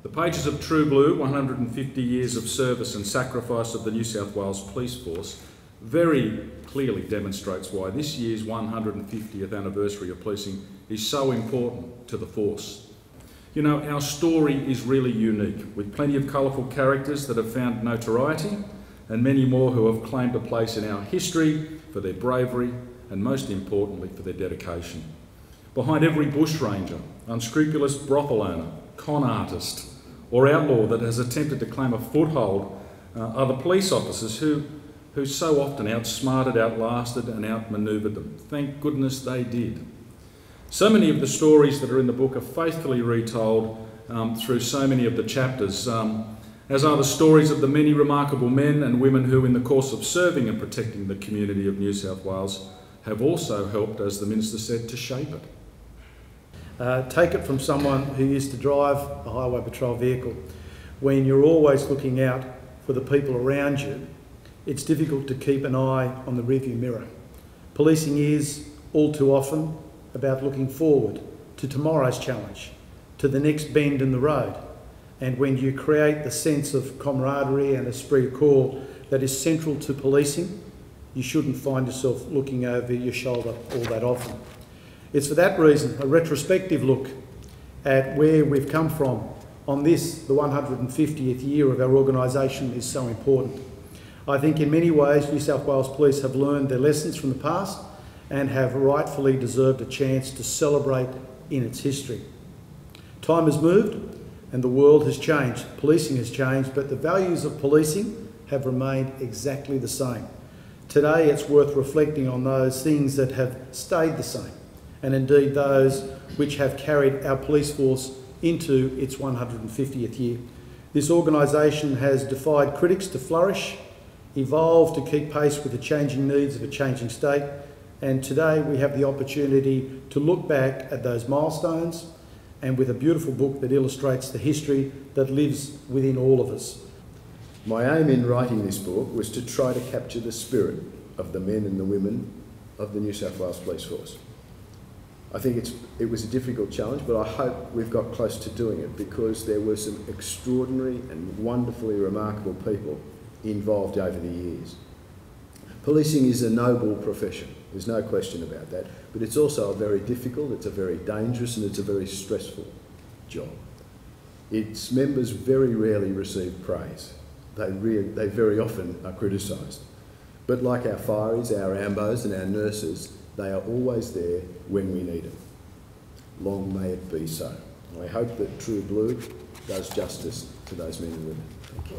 The pages of True Blue, 150 years of service and sacrifice of the New South Wales Police Force, very clearly demonstrates why this year's 150th anniversary of policing is so important to the force. You know, our story is really unique, with plenty of colourful characters that have found notoriety and many more who have claimed a place in our history for their bravery and, most importantly, for their dedication. Behind every bushranger, unscrupulous brothel owner, con artist or outlaw that has attempted to claim a foothold are the police officers who so often outsmarted, outlasted and outmanoeuvred them. Thank goodness they did. So many of the stories that are in the book are faithfully retold through so many of the chapters, as are the stories of the many remarkable men and women who, in the course of serving and protecting the community of New South Wales, have also helped, as the Minister said, to shape it. Take it from someone who used to drive a highway patrol vehicle. When you're always looking out for the people around you, it's difficult to keep an eye on the rearview mirror. Policing is, all too often, about looking forward to tomorrow's challenge, to the next bend in the road. And when you create the sense of camaraderie and esprit de corps that is central to policing, you shouldn't find yourself looking over your shoulder all that often. It's for that reason a retrospective look at where we've come from on this, the 150th year of our organisation, is so important. I think in many ways New South Wales Police have learned their lessons from the past and have rightfully deserved a chance to celebrate in its history. Time has moved and the world has changed. Policing has changed, but the values of policing have remained exactly the same. Today it's worth reflecting on those things that have stayed the same, and indeed those which have carried our police force into its 150th year. This organisation has defied critics to flourish, evolved to keep pace with the changing needs of a changing state, and today we have the opportunity to look back at those milestones and with a beautiful book that illustrates the history that lives within all of us. My aim in writing this book was to try to capture the spirit of the men and the women of the New South Wales Police Force. I think it was a difficult challenge, but I hope we've got close to doing it because there were some extraordinary and wonderfully remarkable people involved over the years. Policing is a noble profession, there's no question about that, but it's also a very difficult, it's a very dangerous and it's a very stressful job. Its members very rarely receive praise. They very often are criticised. But like our fireys, our ambos and our nurses, they are always there when we need them. Long may it be so. I hope that True Blue does justice to those men and women. Thank you.